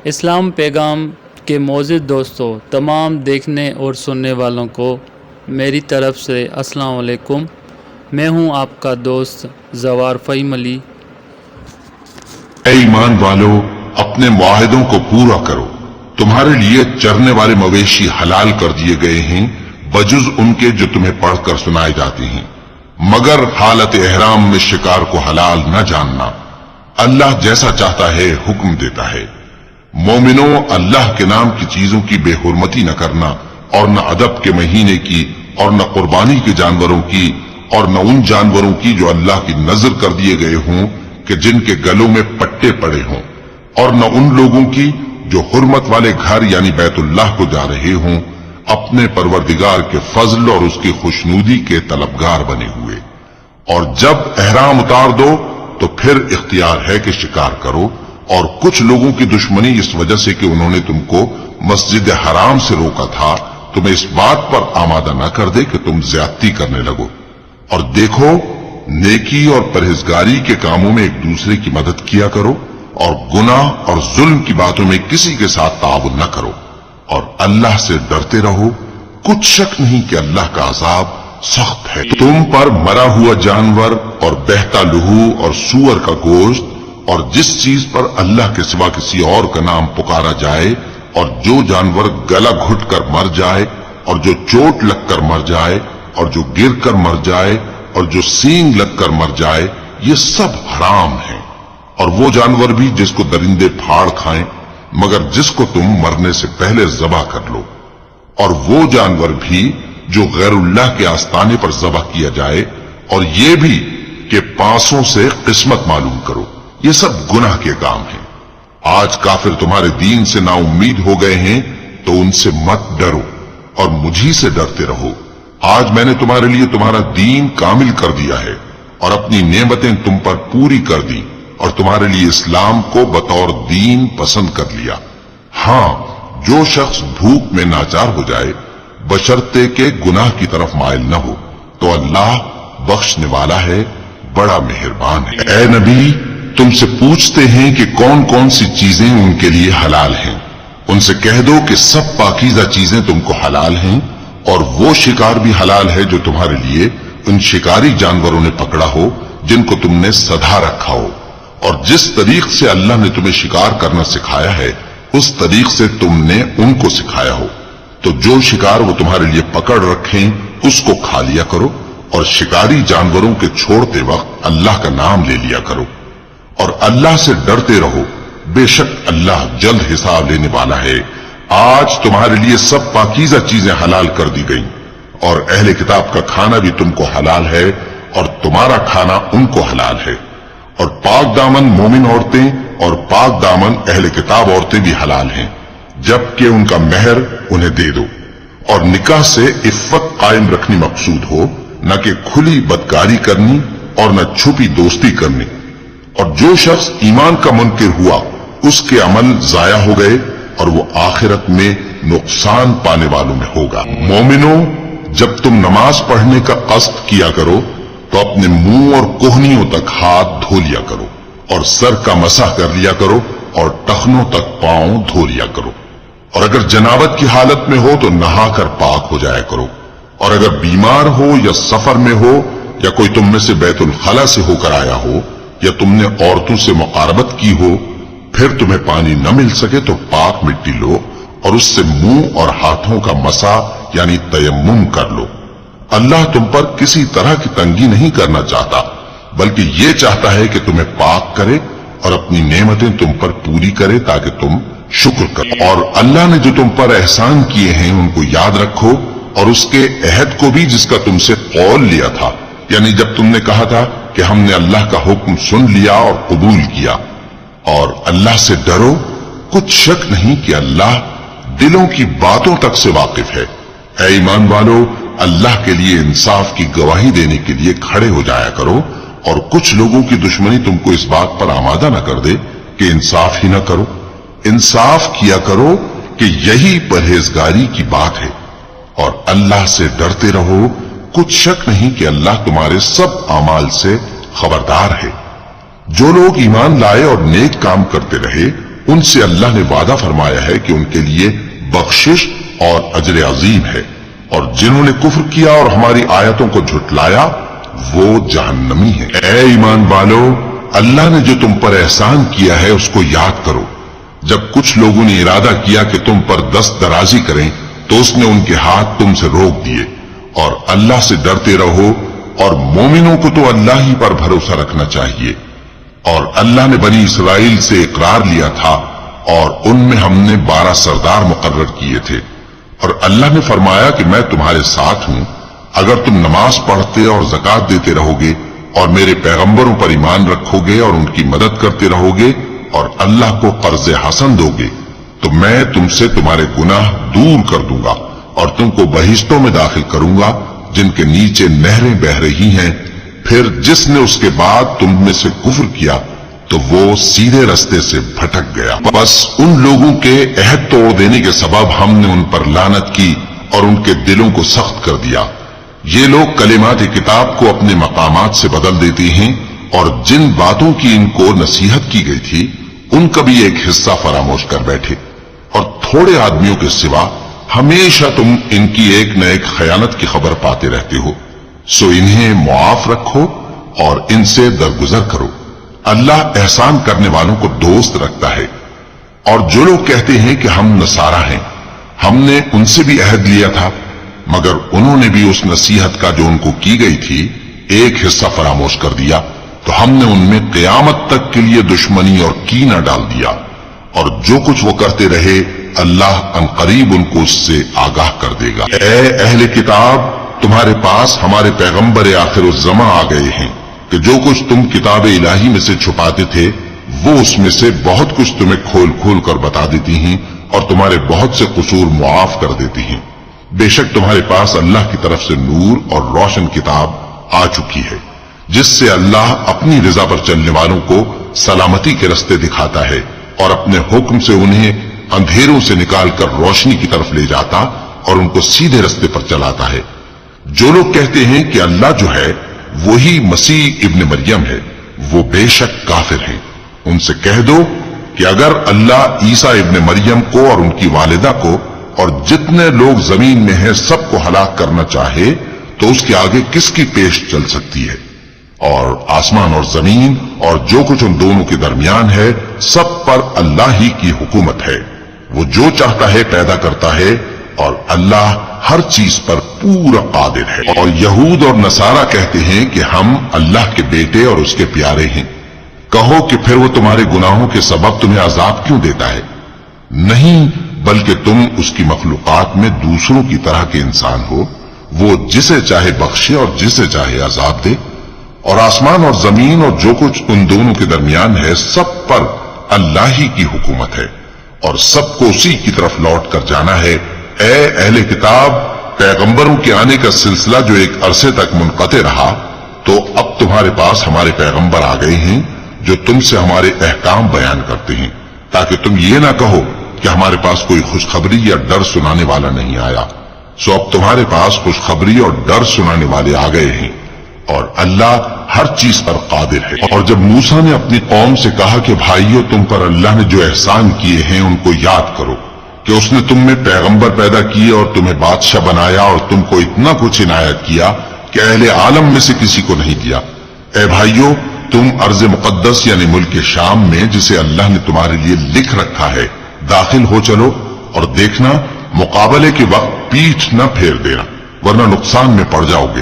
اسلام پیغام کے معزز دوستوں، تمام دیکھنے اور سننے والوں کو میری طرف سے السلام علیکم۔ میں ہوں آپ کا دوست زوار فہیم علی۔ اے ایمان والو، اپنے معاہدوں کو پورا کرو۔ تمہارے لیے چرنے والے مویشی حلال کر دیے گئے ہیں بجز ان کے جو تمہیں پڑھ کر سنائے جاتے ہیں، مگر حالت احرام میں شکار کو حلال نہ جاننا۔ اللہ جیسا چاہتا ہے حکم دیتا ہے۔ مومنوں، اللہ کے نام کی چیزوں کی بے حرمتی نہ کرنا، اور نہ ادب کے مہینے کی، اور نہ قربانی کے جانوروں کی، اور نہ ان جانوروں کی جو اللہ کی نذر کر دیے گئے ہوں کہ جن کے گلوں میں پٹے پڑے ہوں، اور نہ ان لوگوں کی جو حرمت والے گھر یعنی بیت اللہ کو جا رہے ہوں، اپنے پروردگار کے فضل اور اس کی خوشنودی کے طلبگار بنے ہوئے۔ اور جب احرام اتار دو تو پھر اختیار ہے کہ شکار کرو، اور کچھ لوگوں کی دشمنی اس وجہ سے کہ انہوں نے تم کو مسجد حرام سے روکا تھا، تمہیں اس بات پر آمادہ نہ کر دے کہ تم زیادتی کرنے لگو۔ اور دیکھو، نیکی اور پرہیزگاری کے کاموں میں ایک دوسرے کی مدد کیا کرو، اور گناہ اور ظلم کی باتوں میں کسی کے ساتھ تعاون نہ کرو، اور اللہ سے ڈرتے رہو۔ کچھ شک نہیں کہ اللہ کا عذاب سخت ہے۔ تم پر مرا ہوا جانور اور بہتا لہو اور سور کا گوشت اور جس چیز پر اللہ کے سوا کسی اور کا نام پکارا جائے، اور جو جانور گلا گھٹ کر مر جائے، اور جو چوٹ لگ کر مر جائے، اور جو گر کر مر جائے، اور جو سینگ لگ کر مر جائے، یہ سب حرام ہیں۔ اور وہ جانور بھی جس کو درندے پھاڑ کھائیں، مگر جس کو تم مرنے سے پہلے ذبح کر لو۔ اور وہ جانور بھی جو غیر اللہ کے آستانے پر ذبح کیا جائے، اور یہ بھی کہ پانسوں سے قسمت معلوم کرو۔ یہ سب گناہ کے کام ہیں۔ آج کافر تمہارے دین سے نا امید ہو گئے ہیں تو ان سے مت ڈرو اور مجھی سے ڈرتے رہو۔ آج میں نے تمہارے لیے تمہارا دین کامل کر دیا ہے اور اپنی نعمتیں تم پر پوری کر دی، اور تمہارے لیے اسلام کو بطور دین پسند کر لیا۔ ہاں، جو شخص بھوک میں ناچار ہو جائے بشرطے کہ گناہ کی طرف مائل نہ ہو تو اللہ بخشنے والا ہے، بڑا مہربان ہے۔ اے نبی، تم سے پوچھتے ہیں کہ کون کون سی چیزیں ان کے لیے حلال ہیں۔ ان سے کہہ دو کہ سب پاکیزہ چیزیں تم کو حلال ہیں، اور وہ شکار بھی حلال ہے جو تمہارے لیے ان شکاری جانوروں نے پکڑا ہو جن کو تم نے سدھا رکھا ہو، اور جس طریق سے اللہ نے تمہیں شکار کرنا سکھایا ہے اس طریق سے تم نے ان کو سکھایا ہو۔ تو جو شکار وہ تمہارے لیے پکڑ رکھیں اس کو کھا لیا کرو، اور شکاری جانوروں کے چھوڑتے وقت اللہ کا نام لے لیا کرو، اور اللہ سے ڈرتے رہو، بے شک اللہ جلد حساب لینے والا ہے۔ آج تمہارے لیے سب پاکیزہ چیزیں حلال کر دی گئیں، اور اہل کتاب کا کھانا بھی تم کو حلال ہے، اور تمہارا کھانا ان کو حلال ہے۔ اور پاک دامن مومن عورتیں اور پاک دامن اہل کتاب عورتیں بھی حلال ہیں، جبکہ ان کا مہر انہیں دے دو۔ اور نکاح سے عفت قائم رکھنی مقصود ہو، نہ کہ کھلی بدکاری کرنی اور نہ چھپی دوستی کرنی۔ اور جو شخص ایمان کا منکر ہوا اس کے عمل ضائع ہو گئے، اور وہ آخرت میں نقصان پانے والوں میں ہوگا۔ مومنوں، جب تم نماز پڑھنے کا قصد کیا کرو تو اپنے منہ اور کوہنیوں تک ہاتھ دھو لیا کرو، اور سر کا مسح کر لیا کرو، اور ٹخنوں تک پاؤں دھو لیا کرو۔ اور اگر جنابت کی حالت میں ہو تو نہا کر پاک ہو جایا کرو، اور اگر بیمار ہو یا سفر میں ہو، یا کوئی تم میں سے بیت الخلا سے ہو کر آیا ہو، یا تم نے عورتوں سے مقاربت کی ہو، پھر تمہیں پانی نہ مل سکے تو پاک مٹی لو اور اس سے منہ اور ہاتھوں کا مسح یعنی تیمم کر لو۔ اللہ تم پر کسی طرح کی تنگی نہیں کرنا چاہتا، بلکہ یہ چاہتا ہے کہ تمہیں پاک کرے اور اپنی نعمتیں تم پر پوری کرے تاکہ تم شکر کرو۔ اور اللہ نے جو تم پر احسان کیے ہیں ان کو یاد رکھو، اور اس کے عہد کو بھی جس کا تم سے قول لیا تھا، یعنی جب تم نے کہا تھا کہ ہم نے اللہ کا حکم سن لیا اور قبول کیا۔ اور اللہ سے ڈرو، کچھ شک نہیں کہ اللہ دلوں کی باتوں تک سے واقف ہے۔ اے ایمان والو، اللہ کے لیے انصاف کی گواہی دینے کے لیے کھڑے ہو جایا کرو، اور کچھ لوگوں کی دشمنی تم کو اس بات پر آمادہ نہ کر دے کہ انصاف ہی نہ کرو۔ انصاف کیا کرو کہ یہی پرہیزگاری کی بات ہے، اور اللہ سے ڈرتے رہو، کچھ شک نہیں کہ اللہ تمہارے سب اعمال سے خبردار ہے۔ جو لوگ ایمان لائے اور نیک کام کرتے رہے ان سے اللہ نے وعدہ فرمایا ہے کہ ان کے لیے بخشش اور اجر عظیم ہے، اور جنہوں نے کفر کیا اور ہماری آیتوں کو جھٹلایا وہ جہنمی ہے۔ اے ایمان والو، اللہ نے جو تم پر احسان کیا ہے اس کو یاد کرو۔ جب کچھ لوگوں نے ارادہ کیا کہ تم پر دست درازی کریں تو اس نے ان کے ہاتھ تم سے روک دیے، اور اللہ سے ڈرتے رہو، اور مومنوں کو تو اللہ ہی پر بھروسہ رکھنا چاہیے۔ اور اللہ نے بنی اسرائیل سے اقرار لیا تھا، اور ان میں ہم نے 12 سردار مقرر کیے تھے، اور اللہ نے فرمایا کہ میں تمہارے ساتھ ہوں اگر تم نماز پڑھتے اور زکوٰۃ دیتے رہو گے اور میرے پیغمبروں پر ایمان رکھو گے اور ان کی مدد کرتے رہو گے اور اللہ کو قرض حسن دو گے تو میں تم سے تمہارے گناہ دور کر دوں گا اور تم کو بہشتوں میں داخل کروں گا جن کے نیچے نہریں بہ رہی ہیں۔ پھر جس نے اس کے بعد تم میں سے کفر کیا تو وہ سیدھے رستے سے بھٹک گیا۔ بس ان لوگوں کے عہد توڑ دینے کے سبب ہم نے ان پر لعنت کی اور ان کے دلوں کو سخت کر دیا۔ یہ لوگ کلمات کتاب کو اپنے مقامات سے بدل دیتے ہیں، اور جن باتوں کی ان کو نصیحت کی گئی تھی ان کا بھی ایک حصہ فراموش کر بیٹھے، اور تھوڑے آدمیوں کے سوا ہمیشہ تم ان کی ایک نہ ایک خیانت کی خبر پاتے رہتے ہو۔ سو انہیں معاف رکھو اور ان سے درگزر کرو۔ اللہ احسان کرنے والوں کو دوست رکھتا ہے۔ اور جو لوگ کہتے ہیں کہ ہم نصارہ ہیں، ہم نے ان سے بھی عہد لیا تھا، مگر انہوں نے بھی اس نصیحت کا جو ان کو کی گئی تھی ایک حصہ فراموش کر دیا، تو ہم نے ان میں قیامت تک کے لیے دشمنی اور کینہ ڈال دیا، اور جو کچھ وہ کرتے رہے اللہ عنقریب ان کو اس سے آگاہ کر دے گا۔ اے اہل کتاب، تمہارے پاس ہمارے پیغمبر آخر الزماں آ گئے ہیں کہ جو کچھ تم کتاب الہی میں سے چھپاتے تھے وہ اس میں سے بہت کچھ تمہیں کھول کھول کر بتا دیتی ہیں اور تمہارے بہت سے قصور معاف کر دیتی ہیں۔ بے شک تمہارے پاس اللہ کی طرف سے نور اور روشن کتاب آ چکی ہے، جس سے اللہ اپنی رضا پر چلنے والوں کو سلامتی کے رستے دکھاتا ہے اور اپنے حکم سے انہیں اندھیروں سے نکال کر روشنی کی طرف لے جاتا اور ان کو سیدھے رستے پر چلاتا ہے۔ جو لوگ کہتے ہیں کہ اللہ جو ہے وہی مسیح ابن مریم ہے، وہ بے شک کافر ہیں۔ ان سے کہہ دو کہ اگر اللہ عیسیٰ ابن مریم کو اور ان کی والدہ کو اور جتنے لوگ زمین میں ہیں سب کو ہلاک کرنا چاہے تو اس کے آگے کس کی پیش چل سکتی ہے؟ اور آسمان اور زمین اور جو کچھ ان دونوں کے درمیان ہے سب پر اللہ ہی کی حکومت ہے۔ وہ جو چاہتا ہے پیدا کرتا ہے، اور اللہ ہر چیز پر پورا قادر ہے۔ اور یہود اور نصارہ کہتے ہیں کہ ہم اللہ کے بیٹے اور اس کے پیارے ہیں۔ کہو کہ پھر وہ تمہارے گناہوں کے سبب تمہیں عذاب کیوں دیتا ہے؟ نہیں، بلکہ تم اس کی مخلوقات میں دوسروں کی طرح کے انسان ہو، وہ جسے چاہے بخشے اور جسے چاہے عذاب دے۔ اور آسمان اور زمین اور جو کچھ ان دونوں کے درمیان ہے سب پر اللہ ہی کی حکومت ہے، اور سب کو اسی کی طرف لوٹ کر جانا ہے۔ اے اہل کتاب، پیغمبروں کے آنے کا سلسلہ جو ایک عرصے تک منقطع رہا، تو اب تمہارے پاس ہمارے پیغمبر آ گئے ہیں جو تم سے ہمارے احکام بیان کرتے ہیں، تاکہ تم یہ نہ کہو کہ ہمارے پاس کوئی خوشخبری یا ڈر سنانے والا نہیں آیا۔ سو اب تمہارے پاس خوشخبری اور ڈر سنانے والے آ گئے ہیں، اور اللہ ہر چیز پر قادر ہے۔ اور جب موسیٰ نے اپنی قوم سے کہا کہ بھائیو، تم پر اللہ نے جو احسان کیے ہیں ان کو یاد کرو، کہ اس نے تم میں پیغمبر پیدا کیے اور تمہیں بادشاہ بنایا اور تم کو اتنا کچھ عنایت کیا کہ اہل عالم میں سے کسی کو نہیں دیا۔ اے بھائیو، تم ارض مقدس یعنی ملک شام میں جسے اللہ نے تمہارے لیے لکھ رکھا ہے داخل ہو چلو، اور دیکھنا مقابلے کے وقت پیٹھ نہ پھیر دینا ورنہ نقصان میں پڑ جاؤ گے۔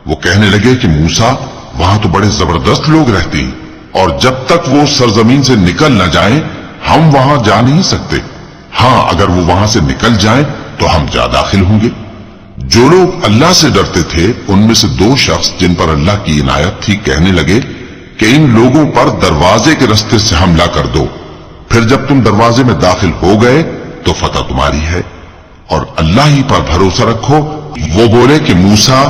وہ کہنے لگے کہ موسیٰ، وہاں تو بڑے زبردست لوگ رہتے ہیں، اور جب تک وہ سرزمین سے نکل نہ جائیں ہم وہاں جا نہیں سکتے۔ ہاں، اگر وہ وہاں سے نکل جائیں تو ہم جا داخل ہوں گے۔ جو لوگ اللہ سے ڈرتے تھے ان میں سے 2 شخص جن پر اللہ کی عنایت تھی کہنے لگے کہ ان لوگوں پر دروازے کے رستے سے حملہ کر دو، پھر جب تم دروازے میں داخل ہو گئے تو فتح تمہاری ہے، اور اللہ ہی پر بھروسہ رکھو۔ وہ بولے کہ موسیٰ،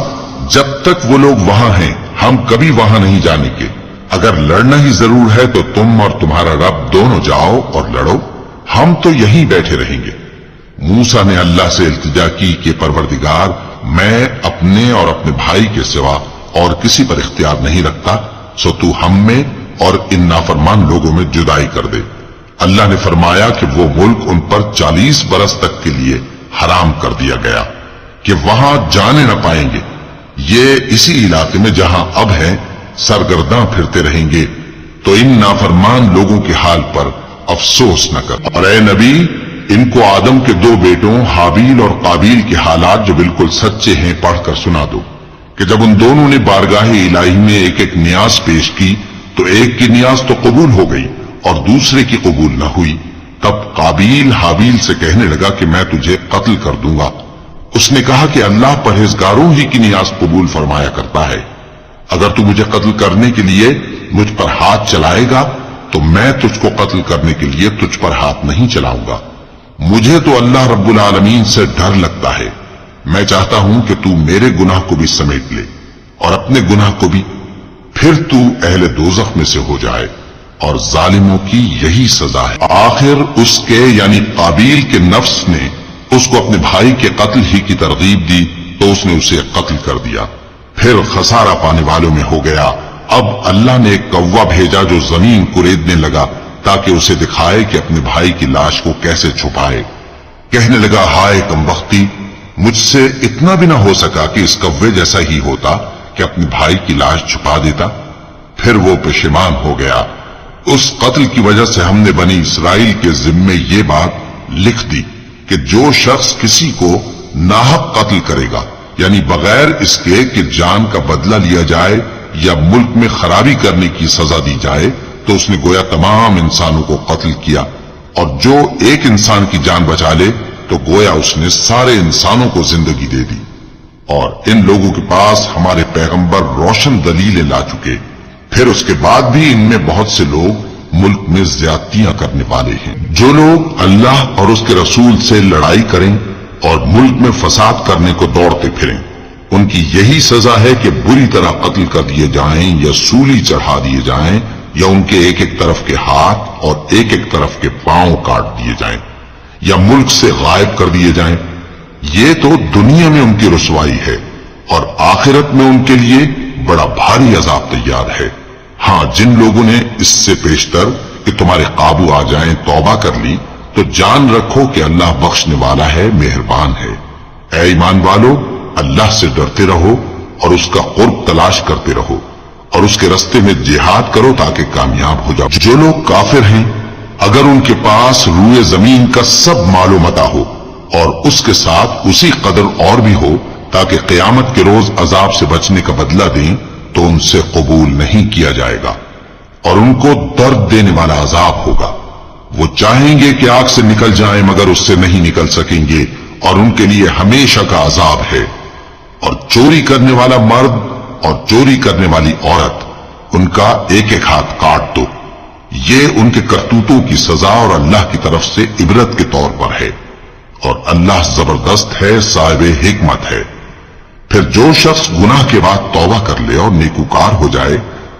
جب تک وہ لوگ وہاں ہیں ہم کبھی وہاں نہیں جانے کے، اگر لڑنا ہی ضرور ہے تو تم اور تمہارا رب دونوں جاؤ اور لڑو، ہم تو یہیں بیٹھے رہیں گے۔ موسیٰ نے اللہ سے التجا کی کہ پروردگار، میں اپنے اور اپنے بھائی کے سوا اور کسی پر اختیار نہیں رکھتا، سو تو ہم میں اور ان نافرمان لوگوں میں جدائی کر دے۔ اللہ نے فرمایا کہ وہ ملک ان پر 40 برس تک کے لیے حرام کر دیا گیا کہ وہاں جانے نہ پائیں گے. یہ اسی علاقے میں جہاں اب ہیں سرگرداں پھرتے رہیں گے. تو ان نافرمان لوگوں کے حال پر افسوس نہ کر. اور اے نبی ان کو آدم کے 2 بیٹوں حابیل اور قابیل کے حالات جو بالکل سچے ہیں پڑھ کر سنا دو کہ جب ان دونوں نے بارگاہ الہی میں ایک ایک نیاز پیش کی تو ایک کی نیاز تو قبول ہو گئی اور دوسرے کی قبول نہ ہوئی. تب قابیل حابیل سے کہنے لگا کہ میں تجھے قتل کر دوں گا. اس نے کہا کہ اللہ پرہیزگاروں ہی کی نیاز قبول فرمایا کرتا ہے. اگر تو مجھے قتل کرنے کے لیے مجھ پر ہاتھ چلائے گا تو میں تجھ کو قتل کرنے کے لیے تجھ پر ہاتھ نہیں چلاؤں گا. مجھے تو اللہ رب العالمین سے ڈر لگتا ہے. میں چاہتا ہوں کہ تو میرے گناہ کو بھی سمیٹ لے اور اپنے گناہ کو بھی, پھر تو اہل دوزخ میں سے ہو جائے. اور ظالموں کی یہی سزا ہے. آخر اس کے یعنی قابیل کے نفس نے اس کو اپنے بھائی کے قتل ہی کی ترغیب دی تو اس نے اسے قتل کر دیا. پھر خسارہ پانے والوں میں ہو گیا. اب اللہ نے ایک کوا بھیجا جو زمین کوریدنے لگا تاکہ اسے دکھائے کہ اپنے بھائی کی لاش کو کیسے چھپائے. کہنے لگا ہائے کمبختی, مجھ سے اتنا بھی نہ ہو سکا کہ اس کوے جیسا ہی ہوتا کہ اپنے بھائی کی لاش چھپا دیتا. پھر وہ پشیمان ہو گیا. اس قتل کی وجہ سے ہم نے بنی اسرائیل کے ذمے یہ بات لکھ دی کہ جو شخص کسی کو ناحق قتل کرے گا یعنی بغیر اس کے کہ جان کا بدلہ لیا جائے یا ملک میں خرابی کرنے کی سزا دی جائے تو اس نے گویا تمام انسانوں کو قتل کیا. اور جو ایک انسان کی جان بچا لے تو گویا اس نے سارے انسانوں کو زندگی دے دی. اور ان لوگوں کے پاس ہمارے پیغمبر روشن دلیلیں لا چکے. پھر اس کے بعد بھی ان میں بہت سے لوگ ملک میں زیادتیاں کرنے والے ہیں. جو لوگ اللہ اور اس کے رسول سے لڑائی کریں اور ملک میں فساد کرنے کو دوڑتے پھریں, ان کی یہی سزا ہے کہ بری طرح قتل کر دیے جائیں یا سولی چڑھا دیے جائیں یا ان کے ایک ایک طرف کے ہاتھ اور ایک ایک طرف کے پاؤں کاٹ دیے جائیں یا ملک سے غائب کر دیے جائیں. یہ تو دنیا میں ان کی رسوائی ہے اور آخرت میں ان کے لیے بڑا بھاری عذاب تیار ہے. ہاں جن لوگوں نے اس سے پیشتر کہ تمہارے قابو آ جائیں توبہ کر لی تو جان رکھو کہ اللہ بخشنے والا ہے, مہربان ہے. اے ایمان والو اللہ سے ڈرتے رہو اور اس کا قرب تلاش کرتے رہو اور اس کے رستے میں جہاد کرو تاکہ کامیاب ہو جاؤ. جو لوگ کافر ہیں اگر ان کے پاس روئے زمین کا سب مال و متاع ہو اور اس کے ساتھ اسی قدر اور بھی ہو تاکہ قیامت کے روز عذاب سے بچنے کا بدلہ دیں تو ان سے قبول نہیں کیا جائے گا اور ان کو درد دینے والا عذاب ہوگا. وہ چاہیں گے کہ آگ سے نکل جائیں مگر اس سے نہیں نکل سکیں گے اور ان کے لیے ہمیشہ کا عذاب ہے. اور چوری کرنے والا مرد اور چوری کرنے والی عورت ان کا ایک ایک ہاتھ کاٹ دو. یہ ان کے کرتوتوں کی سزا اور اللہ کی طرف سے عبرت کے طور پر ہے اور اللہ زبردست ہے, صاحب حکمت ہے. پھر جو شخص گناہ کے بعد توبہ کر لے اور نیکوکار ہو جائے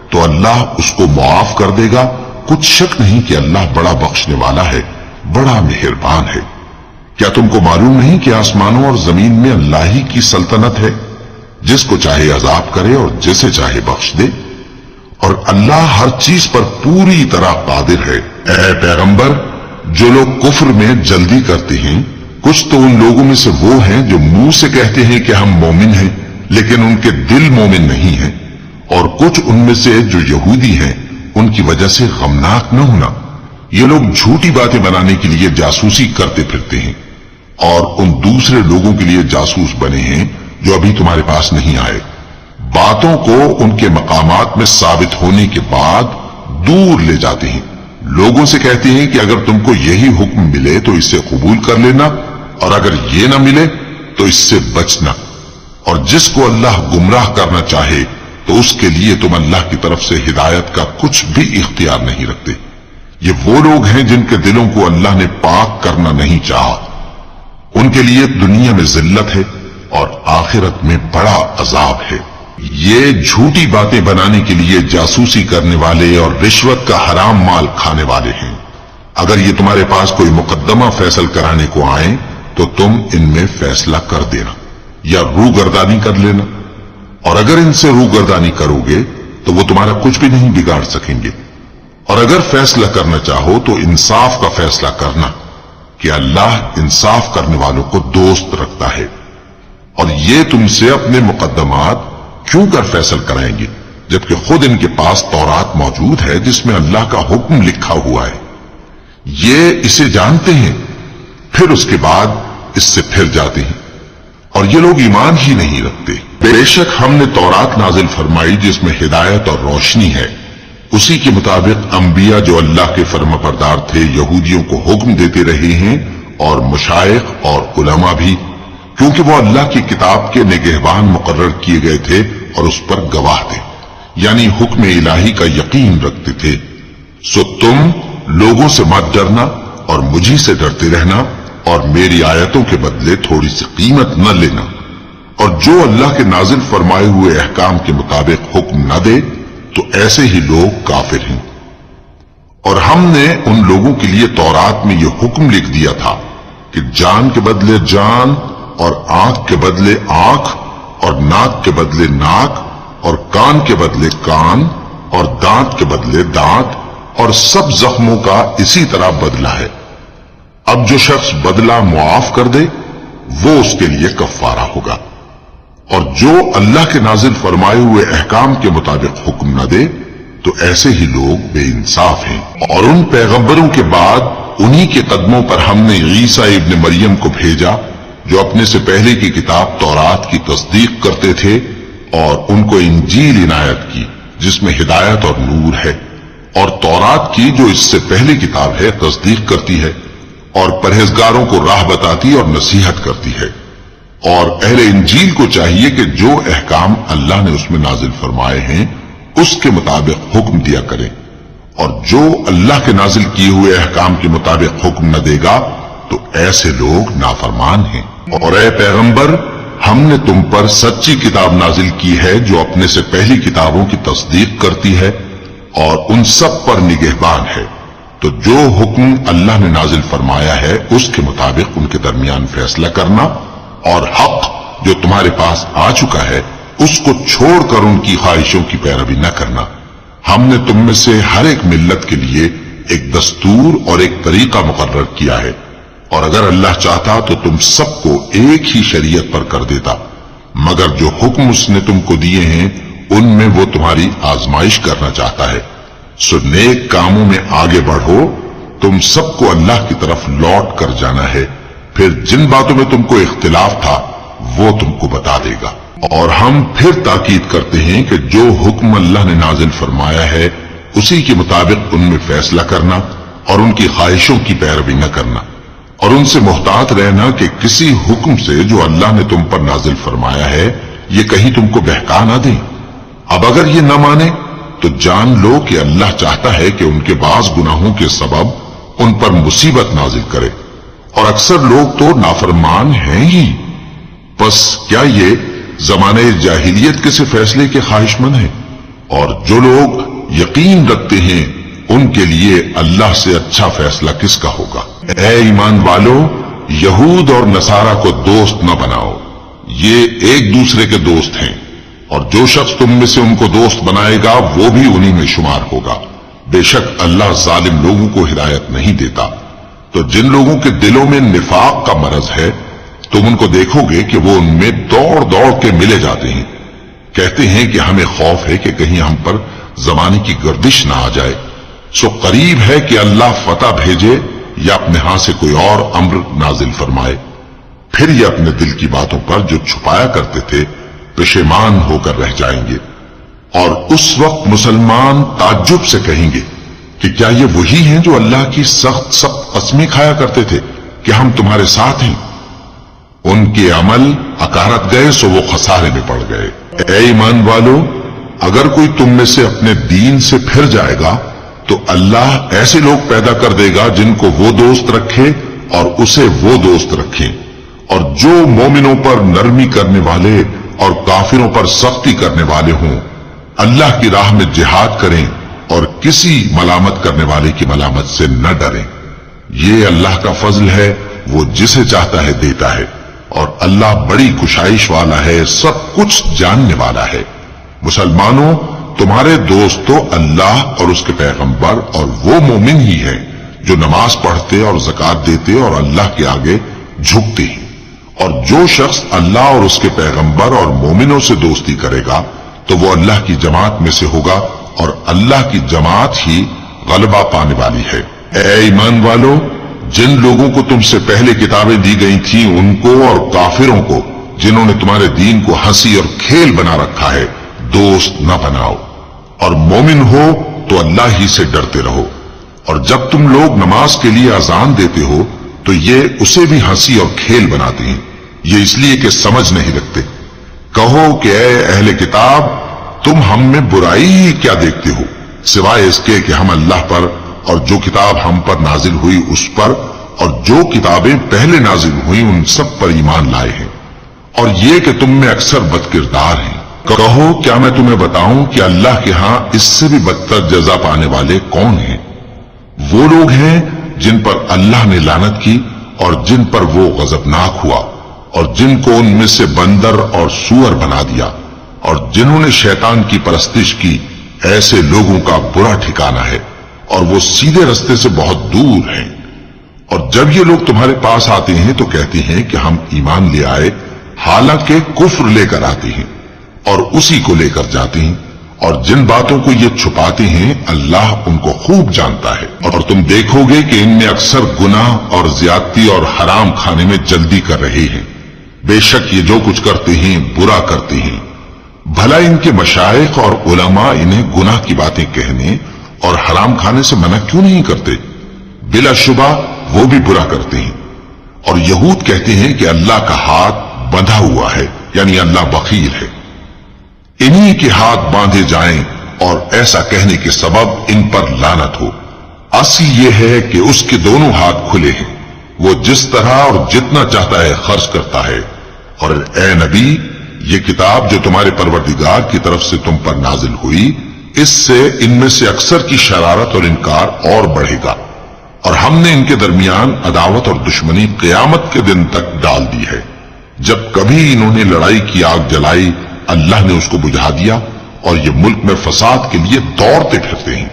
تو اللہ اس کو معاف کر دے گا. کچھ شک نہیں کہ اللہ بڑا بخشنے والا ہے, بڑا مہربان ہے. کیا تم کو معلوم نہیں کہ آسمانوں اور زمین میں اللہ ہی کی سلطنت ہے, جس کو چاہے عذاب کرے اور جسے چاہے بخش دے, اور اللہ ہر چیز پر پوری طرح قادر ہے. اے پیغمبر جو لوگ کفر میں جلدی کرتے ہیں کچھ تو ان لوگوں میں سے وہ ہیں جو منہ سے کہتے ہیں کہ ہم مومن ہیں لیکن ان کے دل مومن نہیں ہیں, اور کچھ ان میں سے جو یہودی ہیں ان کی وجہ سے غمناک نہ ہونا. یہ لوگ جھوٹی باتیں بنانے کے لیے جاسوسی کرتے پھرتے ہیں اور ان دوسرے لوگوں کے لیے جاسوس بنے ہیں جو ابھی تمہارے پاس نہیں آئے. باتوں کو ان کے مقامات میں ثابت ہونے کے بعد دور لے جاتے ہیں. لوگوں سے کہتے ہیں کہ اگر تم کو یہی حکم ملے تو اسے قبول کر لینا اور اگر یہ نہ ملے تو اس سے بچنا, اور جس کو اللہ گمراہ کرنا چاہے تو اس کے لیے تم اللہ کی طرف سے ہدایت کا کچھ بھی اختیار نہیں رکھتے. یہ وہ لوگ ہیں جن کے دلوں کو اللہ نے پاک کرنا نہیں چاہا. ان کے لیے دنیا میں ذلت ہے اور آخرت میں بڑا عذاب ہے. یہ جھوٹی باتیں بنانے کے لیے جاسوسی کرنے والے اور رشوت کا حرام مال کھانے والے ہیں. اگر یہ تمہارے پاس کوئی مقدمہ فیصل کرانے کو آئیں تو تم ان میں فیصلہ کر دینا یا روگردانی کر لینا, اور اگر ان سے روگردانی کرو گے تو وہ تمہارا کچھ بھی نہیں بگاڑ سکیں گے. اور اگر فیصلہ کرنا چاہو تو انصاف کا فیصلہ کرنا کہ اللہ انصاف کرنے والوں کو دوست رکھتا ہے۔ اور یہ تم سے اپنے مقدمات کیوں کر فیصل کرائیں گے جبکہ خود ان کے پاس تورات موجود ہے جس میں اللہ کا حکم لکھا ہوا ہے۔ یہ اسے جانتے ہیں پھر اس کے بعد اس سے پھر جاتے ہیں اور یہ لوگ ایمان ہی نہیں رکھتے۔ بے شک ہم نے تورات نازل فرمائی جس میں ہدایت اور روشنی ہے، اسی کے مطابق انبیاء جو اللہ کے فرما بردار تھے یہودیوں کو حکم دیتے رہے ہیں اور مشائخ اور علماء بھی، کیونکہ وہ اللہ کی کتاب کے نگہبان مقرر کیے گئے تھے اور اس پر گواہ تھے، یعنی حکم الہی کا یقین رکھتے تھے۔ سو تم لوگوں سے مت ڈرنا اور مجھی سے ڈرتے رہنا اور میری آیتوں کے بدلے تھوڑی سی قیمت نہ لینا، اور جو اللہ کے نازل فرمائے ہوئے احکام کے مطابق حکم نہ دے تو ایسے ہی لوگ کافر ہیں۔ اور ہم نے ان لوگوں کے لیے تورات میں یہ حکم لکھ دیا تھا کہ جان کے بدلے جان اور آنکھ کے بدلے آنکھ اور ناک کے بدلے ناک اور کان کے بدلے کان اور دانت کے بدلے دانت، اور سب زخموں کا اسی طرح بدلہ ہے۔ اب جو شخص بدلہ معاف کر دے وہ اس کے لیے کفارہ ہوگا، اور جو اللہ کے نازل فرمائے ہوئے احکام کے مطابق حکم نہ دے تو ایسے ہی لوگ بے انصاف ہیں۔ اور ان پیغمبروں کے بعد انہی کے قدموں پر ہم نے عیسیٰ ابن مریم کو بھیجا جو اپنے سے پہلے کی کتاب تورات کی تصدیق کرتے تھے، اور ان کو انجیل عنایت کی جس میں ہدایت اور نور ہے، اور تورات کی جو اس سے پہلی کتاب ہے تصدیق کرتی ہے اور پرہیزگاروں کو راہ بتاتی اور نصیحت کرتی ہے۔ اور اہل انجیل کو چاہیے کہ جو احکام اللہ نے اس میں نازل فرمائے ہیں اس کے مطابق حکم دیا کریں، اور جو اللہ کے نازل کیے ہوئے احکام کے مطابق حکم نہ دے گا تو ایسے لوگ نافرمان ہیں۔ اور اے پیغمبر، ہم نے تم پر سچی کتاب نازل کی ہے جو اپنے سے پہلی کتابوں کی تصدیق کرتی ہے اور ان سب پر نگہبان ہے، تو جو حکم اللہ نے نازل فرمایا ہے اس کے مطابق ان کے درمیان فیصلہ کرنا، اور حق جو تمہارے پاس آ چکا ہے اس کو چھوڑ کر ان کی خواہشوں کی پیروی نہ کرنا۔ ہم نے تم میں سے ہر ایک ملت کے لیے ایک دستور اور ایک طریقہ مقرر کیا ہے، اور اگر اللہ چاہتا تو تم سب کو ایک ہی شریعت پر کر دیتا، مگر جو حکم اس نے تم کو دیے ہیں ان میں وہ تمہاری آزمائش کرنا چاہتا ہے۔ سو نیک کاموں میں آگے بڑھو، تم سب کو اللہ کی طرف لوٹ کر جانا ہے، پھر جن باتوں میں تم کو اختلاف تھا وہ تم کو بتا دے گا۔ اور ہم پھر تاکید کرتے ہیں کہ جو حکم اللہ نے نازل فرمایا ہے اسی کے مطابق ان میں فیصلہ کرنا اور ان کی خواہشوں کی پیروی نہ کرنا، اور ان سے محتاط رہنا کہ کسی حکم سے جو اللہ نے تم پر نازل فرمایا ہے یہ کہیں تم کو بہکا نہ دیں۔ اب اگر یہ نہ مانے تو جان لو کہ اللہ چاہتا ہے کہ ان کے بعض گناہوں کے سبب ان پر مصیبت نازل کرے، اور اکثر لوگ تو نافرمان ہیں ہی۔ پس کیا یہ زمانے جاہلیت کے سے فیصلے کے خواہش مند ہیں؟ اور جو لوگ یقین رکھتے ہیں ان کے لیے اللہ سے اچھا فیصلہ کس کا ہوگا؟ اے ایمان والو، یہود اور نصارہ کو دوست نہ بناؤ، یہ ایک دوسرے کے دوست ہیں، اور جو شخص تم میں سے ان کو دوست بنائے گا وہ بھی انہی میں شمار ہوگا۔ بے شک اللہ ظالم لوگوں کو ہدایت نہیں دیتا۔ تو جن لوگوں کے دلوں میں نفاق کا مرض ہے تم ان کو دیکھو گے کہ وہ ان میں دوڑ دوڑ کے ملے جاتے ہیں، کہتے ہیں کہ ہمیں خوف ہے کہ کہیں ہم پر زمانے کی گردش نہ آ جائے۔ سو قریب ہے کہ اللہ فتح بھیجے یا اپنے ہاں سے کوئی اور امر نازل فرمائے، پھر یہ اپنے دل کی باتوں پر جو چھپایا کرتے تھے پشیمان ہو کر رہ جائیں گے، اور اس وقت مسلمان تعجب سے کہیں گے کہ کیا یہ وہی ہیں جو اللہ کی سخت قسمیں کھایا کرتے تھے کہ ہم تمہارے ساتھ ہیں؟ ان کے عمل اکارت گئے سو وہ خسارے میں پڑ گئے۔ اے ایمان والو، اگر کوئی تم میں سے اپنے دین سے پھر جائے گا تو اللہ ایسے لوگ پیدا کر دے گا جن کو وہ دوست رکھے اور اسے وہ دوست رکھیں، اور جو مومنوں پر نرمی کرنے والے اور کافروں پر سختی کرنے والے ہوں، اللہ کی راہ میں جہاد کریں اور کسی ملامت کرنے والے کی ملامت سے نہ ڈریں۔ یہ اللہ کا فضل ہے، وہ جسے چاہتا ہے دیتا ہے، اور اللہ بڑی کشائش والا ہے، سب کچھ جاننے والا ہے۔ مسلمانوں، تمہارے دوست تو اللہ اور اس کے پیغمبر اور وہ مومن ہی ہیں جو نماز پڑھتے اور زکات دیتے اور اللہ کے آگے جھکتے ہیں۔ اور جو شخص اللہ اور اس کے پیغمبر اور مومنوں سے دوستی کرے گا تو وہ اللہ کی جماعت میں سے ہوگا اور اللہ کی جماعت ہی غلبہ پانے والی ہے۔ اے ایمان والو، جن لوگوں کو تم سے پہلے کتابیں دی گئی تھیں ان کو اور کافروں کو جنہوں نے تمہارے دین کو ہنسی اور کھیل بنا رکھا ہے دوست نہ بناؤ، اور مومن ہو تو اللہ ہی سے ڈرتے رہو۔ اور جب تم لوگ نماز کے لیے اذان دیتے ہو تو یہ اسے بھی ہنسی اور کھیل بناتے ہیں، یہ اس لیے کہ سمجھ نہیں رکھتے۔ کہو کہ اے اہل کتاب، تم ہم میں برائی ہی کیا دیکھتے ہو سوائے اس کے کہ ہم اللہ پر اور جو کتاب ہم پر نازل ہوئی اس پر اور جو کتابیں پہلے نازل ہوئی ان سب پر ایمان لائے ہیں، اور یہ کہ تم میں اکثر بد کردار ہیں۔ کہو کیا میں تمہیں بتاؤں کہ اللہ کے ہاں اس سے بھی بدتر جزا پانے والے کون ہیں؟ وہ لوگ ہیں جن پر اللہ نے لعنت کی اور جن پر وہ غضبناک ہوا، اور جن کو ان میں سے بندر اور سور بنا دیا، اور جنہوں نے شیطان کی پرستش کی، ایسے لوگوں کا برا ٹھکانہ ہے اور وہ سیدھے رستے سے بہت دور ہیں۔ اور جب یہ لوگ تمہارے پاس آتے ہیں تو کہتے ہیں کہ ہم ایمان لے آئے، حالانکہ کفر لے کر آتے ہیں اور اسی کو لے کر جاتے ہیں، اور جن باتوں کو یہ چھپاتے ہیں اللہ ان کو خوب جانتا ہے۔ اور تم دیکھو گے کہ ان میں اکثر گناہ اور زیادتی اور حرام کھانے میں جلدی کر رہے ہیں، بے شک یہ جو کچھ کرتے ہیں برا کرتے ہیں۔ بھلا ان کے مشائخ اور علماء انہیں گناہ کی باتیں کہنے اور حرام کھانے سے منع کیوں نہیں کرتے؟ بلا شبہ وہ بھی برا کرتے ہیں۔ اور یہود کہتے ہیں کہ اللہ کا ہاتھ بندھا ہوا ہے، یعنی اللہ بخیل ہے، انہی کے ہاتھ باندھے جائیں اور ایسا کہنے کے سبب ان پر لعنت ہو۔ اصل یہ ہے کہ اس کے دونوں ہاتھ کھلے ہیں، وہ جس طرح اور جتنا چاہتا ہے خرچ کرتا ہے۔ اور اے نبی، یہ کتاب جو تمہارے پروردگار کی طرف سے تم پر نازل ہوئی، اس سے ان میں سے اکثر کی شرارت اور انکار اور بڑھے گا، اور ہم نے ان کے درمیان عداوت اور دشمنی قیامت کے دن تک ڈال دی ہے۔ جب کبھی انہوں نے لڑائی کی آگ جلائی اللہ نے اس کو بجھا دیا، اور یہ ملک میں فساد کے لیے دوڑتے پھرتے ہیں،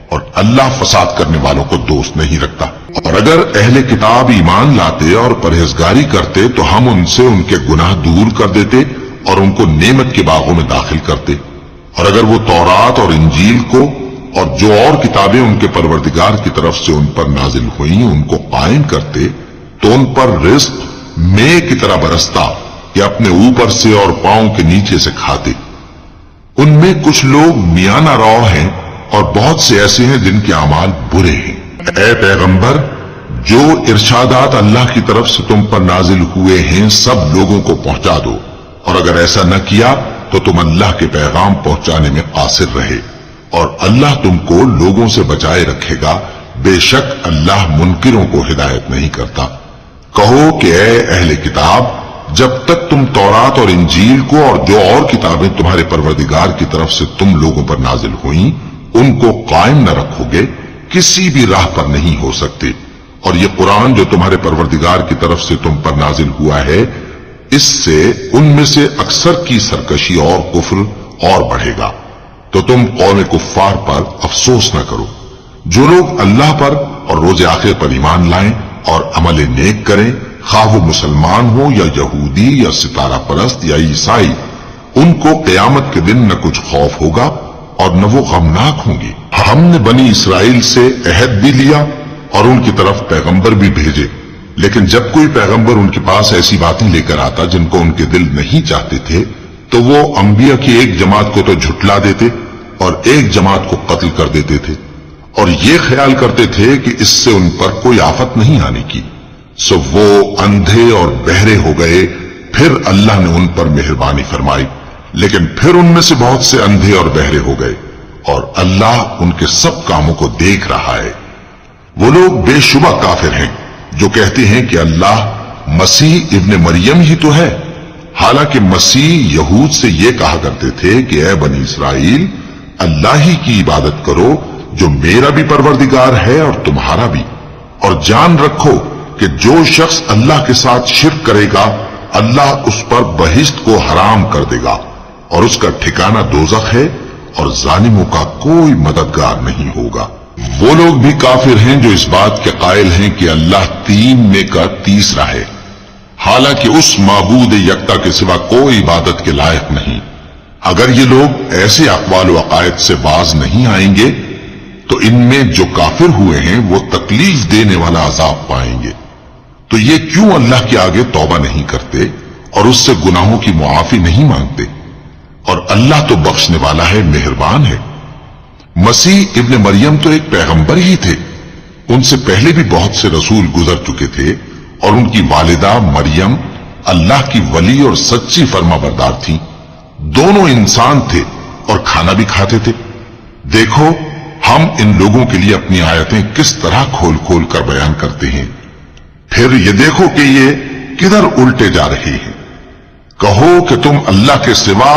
اور اللہ فساد کرنے والوں کو دوست نہیں رکھتا۔ اور اگر اہل کتاب ایمان لاتے اور پرہیزگاری کرتے تو ہم ان سے ان کے گناہ دور کر دیتے اور ان کو نعمت کے باغوں میں داخل کرتے۔ اور اگر وہ تورات اور انجیل کو اور جو اور کتابیں ان کے پروردگار کی طرف سے ان پر نازل ہوئیں ان کو قائم کرتے تو ان پر رزق مے کی طرح برستا کہ اپنے اوپر سے اور پاؤں کے نیچے سے کھاتے۔ ان میں کچھ لوگ میانہ رو ہیں اور بہت سے ایسے ہیں جن کے اعمال برے ہیں۔ اے پیغمبر، جو ارشادات اللہ کی طرف سے تم پر نازل ہوئے ہیں سب لوگوں کو پہنچا دو، اور اگر ایسا نہ کیا تو تم اللہ کے پیغام پہنچانے میں قاصر رہے، اور اللہ تم کو لوگوں سے بچائے رکھے گا، بے شک اللہ منکروں کو ہدایت نہیں کرتا۔ کہو کہ اے اہل کتاب، جب تک تم تورات اور انجیل کو اور جو اور کتابیں تمہارے پروردگار کی طرف سے تم لوگوں پر نازل ہوئیں ان کو قائم نہ رکھو گے کسی بھی راہ پر نہیں ہو سکتے۔ اور یہ قرآن جو تمہارے پروردگار کی طرف سے تم پر نازل ہوا ہے، اس سے ان میں سے اکثر کی سرکشی اور کفر اور بڑھے گا، تو تم قوم کفار پر افسوس نہ کرو۔ جو لوگ اللہ پر اور روز آخر پر ایمان لائیں اور عمل نیک کریں، خواہ وہ مسلمان ہو یا یہودی یا ستارہ پرست یا عیسائی، ان کو قیامت کے دن نہ کچھ خوف ہوگا اور نہ وہ غمناک ہوں گے۔ ہم نے بنی اسرائیل سے عہد بھی لیا اور ان کی طرف پیغمبر بھی بھیجے، لیکن جب کوئی پیغمبر ان کے پاس ایسی باتیں لے کر آتا جن کو ان کے دل نہیں چاہتے تھے تو وہ انبیاء کی ایک جماعت کو تو جھٹلا دیتے اور ایک جماعت کو قتل کر دیتے تھے، اور یہ خیال کرتے تھے کہ اس سے ان پر کوئی آفت نہیں آنے کی۔ سو وہ اندھے اور بہرے ہو گئے، پھر اللہ نے ان پر مہربانی فرمائی، لیکن پھر ان میں سے بہت سے اندھے اور بہرے ہو گئے، اور اللہ ان کے سب کاموں کو دیکھ رہا ہے۔ وہ لوگ بے شبہ کافر ہیں جو کہتے ہیں کہ اللہ مسیح ابن مریم ہی تو ہے، حالانکہ مسیح یہود سے یہ کہا کرتے تھے کہ اے بنی اسرائیل، اللہ ہی کی عبادت کرو جو میرا بھی پروردگار ہے اور تمہارا بھی، اور جان رکھو کہ جو شخص اللہ کے ساتھ شرک کرے گا اللہ اس پر بہشت کو حرام کر دے گا، اور اس کا ٹھکانہ دوزخ ہے، اور ظالموں کا کوئی مددگار نہیں ہوگا۔ وہ لوگ بھی کافر ہیں جو اس بات کے قائل ہیں کہ اللہ تین میں کا تیسرا ہے، حالانکہ اس معبود یکتا کے سوا کوئی عبادت کے لائق نہیں۔ اگر یہ لوگ ایسے اقوال و عقائد سے باز نہیں آئیں گے تو ان میں جو کافر ہوئے ہیں وہ تکلیف دینے والا عذاب پائیں گے۔ تو یہ کیوں اللہ کے آگے توبہ نہیں کرتے اور اس سے گناہوں کی معافی نہیں مانگتے؟ اور اللہ تو بخشنے والا ہے، مہربان ہے۔ مسیح ابن مریم تو ایک پیغمبر ہی تھے، ان سے پہلے بھی بہت سے رسول گزر چکے تھے، اور ان کی والدہ مریم اللہ کی ولی اور سچی فرما بردار تھیں۔ دونوں انسان تھے اور کھانا بھی کھاتے تھے۔ دیکھو ہم ان لوگوں کے لیے اپنی آیتیں کس طرح کھول کھول کر بیان کرتے ہیں، پھر یہ دیکھو کہ یہ کدھر الٹے جا رہے ہیں۔ کہو کہ تم اللہ کے سوا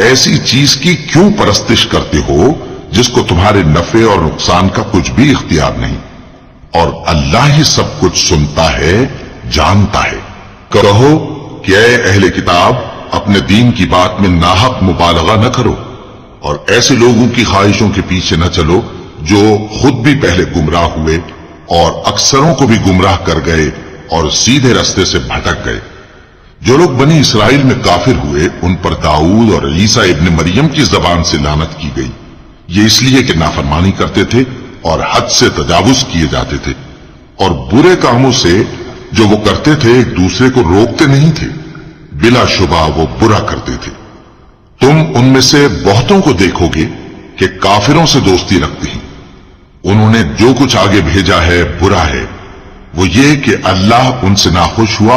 ایسی چیز کی کیوں پرستش کرتے ہو جس کو تمہارے نفع اور نقصان کا کچھ بھی اختیار نہیں، اور اللہ ہی سب کچھ سنتا ہے، جانتا ہے۔ کہو کہ اے اہل کتاب، اپنے دین کی بات میں ناحق مبالغہ نہ کرو، اور ایسے لوگوں کی خواہشوں کے پیچھے نہ چلو جو خود بھی پہلے گمراہ ہوئے اور اکثروں کو بھی گمراہ کر گئے اور سیدھے رستے سے بھٹک گئے۔ جو لوگ بنی اسرائیل میں کافر ہوئے ان پر داؤد اور عیسیٰ ابن مریم کی زبان سے لعنت کی گئی، یہ اس لیے کہ نافرمانی کرتے تھے اور حد سے تجاوز کیے جاتے تھے، اور برے کاموں سے جو وہ کرتے تھے ایک دوسرے کو روکتے نہیں تھے، بلا شبہ وہ برا کرتے تھے۔ تم ان میں سے بہتوں کو دیکھو گے کہ کافروں سے دوستی رکھتے ہیں، انہوں نے جو کچھ آگے بھیجا ہے برا ہے، وہ یہ کہ اللہ ان سے ناخوش ہوا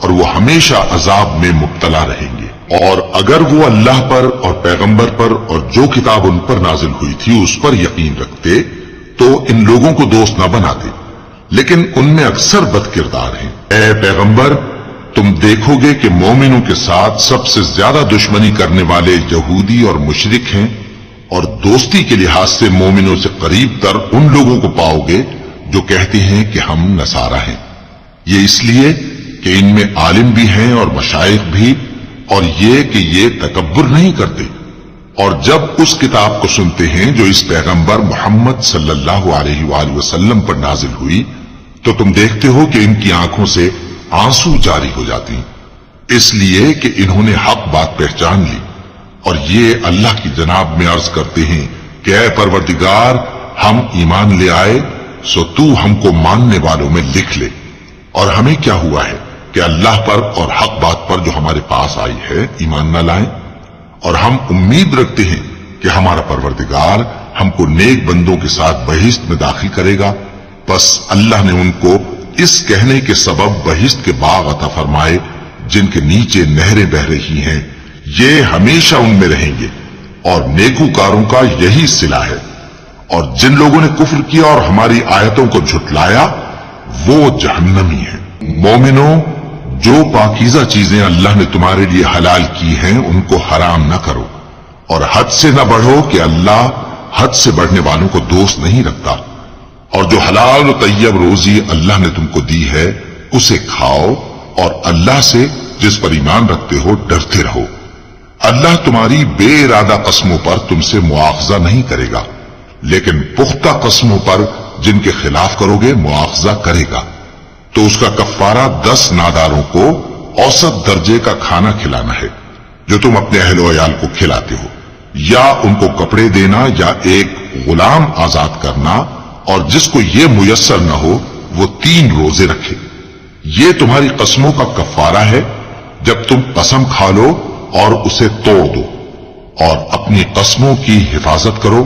اور وہ ہمیشہ عذاب میں مبتلا رہیں گے۔ اور اگر وہ اللہ پر اور پیغمبر پر اور جو کتاب ان پر نازل ہوئی تھی اس پر یقین رکھتے تو ان لوگوں کو دوست نہ بناتے، لیکن ان میں اکثر بد کردار ہیں۔ اے پیغمبر، تم دیکھو گے کہ مومنوں کے ساتھ سب سے زیادہ دشمنی کرنے والے یہودی اور مشرک ہیں، اور دوستی کے لحاظ سے مومنوں سے قریب تر ان لوگوں کو پاؤ گے جو کہتے ہیں کہ ہم نصارہ ہیں۔ یہ اس لیے کہ ان میں عالم بھی ہیں اور مشائخ بھی، اور یہ کہ یہ تکبر نہیں کرتے۔ اور جب اس کتاب کو سنتے ہیں جو اس پیغمبر محمد صلی اللہ علیہ وآلہ وسلم پر نازل ہوئی تو تم دیکھتے ہو کہ ان کی آنکھوں سے آنسو جاری ہو جاتی ہیں، اس لیے کہ انہوں نے حق بات پہچان لی، اور یہ اللہ کی جناب میں عرض کرتے ہیں کہ اے پروردگار، ہم ایمان لے آئے سو تو ہم کو ماننے والوں میں لکھ لے۔ اور ہمیں کیا ہوا ہے کہ اللہ پر اور حق بات پر جو ہمارے پاس آئی ہے ایمان نہ لائیں، اور ہم امید رکھتے ہیں کہ ہمارا پروردگار ہم کو نیک بندوں کے ساتھ بہشت میں داخل کرے گا۔ بس اللہ نے ان کو اس کہنے کے سبب بہشت کے باغ عطا فرمائے جن کے نیچے نہریں بہ رہی ہیں، یہ ہمیشہ ان میں رہیں گے، اور نیکوکاروں کا یہی صلہ ہے۔ اور جن لوگوں نے کفر کیا اور ہماری آیتوں کو جھٹلایا وہ جہنمی ہیں۔ مومنوں، جو پاکیزہ چیزیں اللہ نے تمہارے لیے حلال کی ہیں ان کو حرام نہ کرو، اور حد سے نہ بڑھو کہ اللہ حد سے بڑھنے والوں کو دوست نہیں رکھتا۔ اور جو حلال و طیب روزی اللہ نے تم کو دی ہے اسے کھاؤ، اور اللہ سے جس پر ایمان رکھتے ہو ڈرتے رہو۔ اللہ تمہاری بے ارادہ قسموں پر تم سے مواخذہ نہیں کرے گا، لیکن پختہ قسموں پر جن کے خلاف کرو گے مواخذہ کرے گا۔ تو اس کا کفارہ 10 ناداروں کو اوسط درجے کا کھانا کھلانا ہے جو تم اپنے اہل و عیال کو کھلاتے ہو، یا ان کو کپڑے دینا یا ایک غلام آزاد کرنا، اور جس کو یہ میسر نہ ہو وہ 3 روزے رکھے۔ یہ تمہاری قسموں کا کفارہ ہے جب تم قسم کھا لو اور اسے توڑ دو، اور اپنی قسموں کی حفاظت کرو۔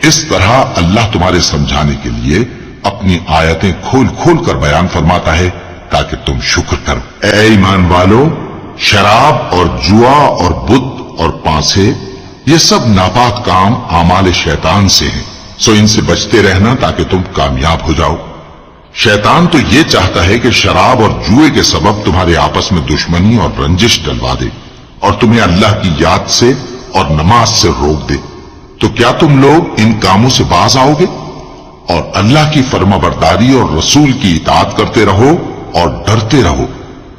اس طرح اللہ تمہارے سمجھانے کے لیے اپنی آیتیں کھول کھول کر بیان فرماتا ہے تاکہ تم شکر کرو۔ اے ایمان والو، شراب اور جوا اور بت اور پانسے یہ سب ناپاک کام اعمال شیطان سے ہیں، سو ان سے بچتے رہنا تاکہ تم کامیاب ہو جاؤ۔ شیطان تو یہ چاہتا ہے کہ شراب اور جوئے کے سبب تمہارے آپس میں دشمنی اور رنجش ڈلوا دے، اور تمہیں اللہ کی یاد سے اور نماز سے روک دے۔ تو کیا تم لوگ ان کاموں سے باز آؤ گے؟ اور اللہ کی فرما برداری اور رسول کی اطاعت کرتے رہو اور ڈرتے رہو۔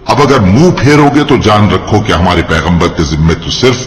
اب اگر منہ پھیرو گے تو جان رکھو کہ ہمارے پیغمبر کے ذمے تو صرف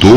2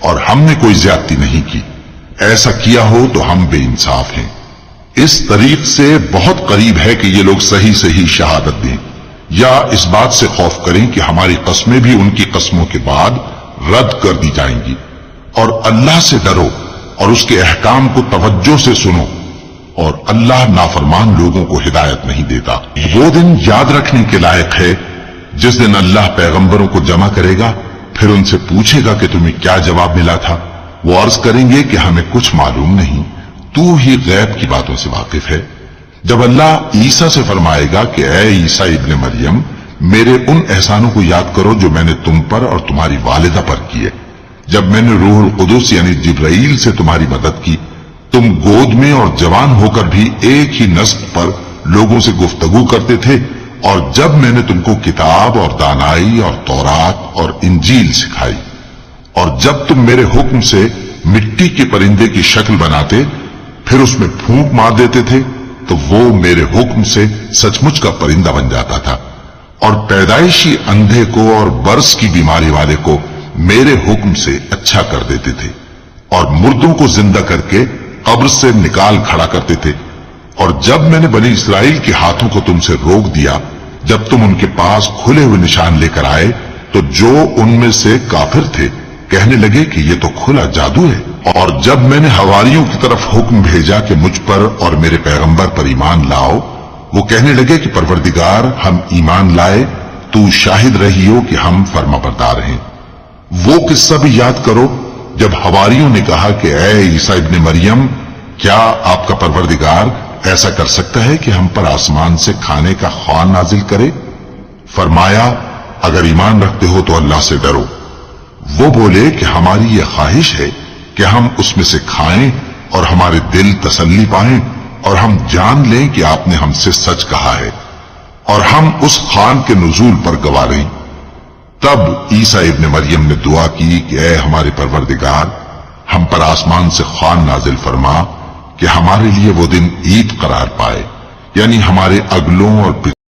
اور ہم نے کوئی زیادتی نہیں کی. ایسا کیا ہو تو ہم بے انصاف ہیں. اس طریق سے بہت قریب ہے کہ یہ لوگ صحیح صحیح شہادت دیں، یا اس بات سے خوف کریں کہ ہماری قسمیں بھی ان کی قسموں کے بعد رد کر دی جائیں گی. اور اللہ سے ڈرو اور اس کے احکام کو توجہ سے سنو، اور اللہ نافرمان لوگوں کو ہدایت نہیں دیتا. وہ دن یاد رکھنے کے لائق ہے جس دن اللہ پیغمبروں کو جمع کرے گا، پھر ان سے پوچھے گا کہ تمہیں کیا جواب ملا تھا. وہ عرض کریں گے کہ ہمیں کچھ معلوم نہیں، تو ہی غیب کی باتوں سے واقف ہے. جب اللہ عیسیٰ سے فرمائے گا کہ اے عیسیٰ ابن مریم، میرے ان احسانوں کو یاد کرو جو میں نے تم پر اور تمہاری والدہ پر کیے. جب میں نے روح القدس یعنی جبرائیل سے تمہاری مدد کی، تم گود میں اور جوان ہو کر بھی ایک ہی نسق پر لوگوں سے گفتگو کرتے تھے، اور جب میں نے تم کو کتاب اور دانائی اور تورات اور انجیل سکھائی، اور جب تم میرے حکم سے مٹی کے پرندے کی شکل بناتے پھر اس میں پھونک مار دیتے تھے تو وہ میرے حکم سے سچ مچ کا پرندہ بن جاتا تھا، اور پیدائشی اندھے کو اور برس کی بیماری والے کو میرے حکم سے اچھا کر دیتے تھے، اور مردوں کو زندہ کر کے قبر سے نکال کھڑا کرتے تھے. اور جب میں نے بنی اسرائیل کے ہاتھوں کو تم سے روک دیا جب تم ان کے پاس کھلے ہوئے نشان لے کر آئے، تو جو ان میں سے کافر تھے کہنے لگے کہ یہ تو کھلا جادو ہے. اور جب میں نے حواریوں کی طرف حکم بھیجا کہ مجھ پر اور میرے پیغمبر پر ایمان لاؤ، وہ کہنے لگے کہ پروردگار ہم ایمان لائے، تو شاہد رہی ہو کہ ہم فرما بردار ہیں. وہ قصہ بھی یاد کرو جب حواریوں نے کہا کہ اے عیسیٰ ابن مریم، کیا آپ کا پروردگار ایسا کر سکتا ہے کہ ہم پر آسمان سے کھانے کا خوان نازل کرے؟ فرمایا اگر ایمان رکھتے ہو تو اللہ سے ڈرو. وہ بولے کہ ہماری یہ خواہش ہے کہ ہم اس میں سے کھائیں اور ہمارے دل تسلی پائیں اور ہم جان لیں کہ آپ نے ہم سے سچ کہا ہے، اور ہم اس خوان کے نزول پر گواہ رہیں. تب عیسیٰ ابن مریم نے دعا کی کہ اے ہمارے پروردگار، ہم پر آسمان سے خوان نازل فرما کہ ہمارے لیے وہ دن عید قرار پائے، یعنی ہمارے اگلوں اور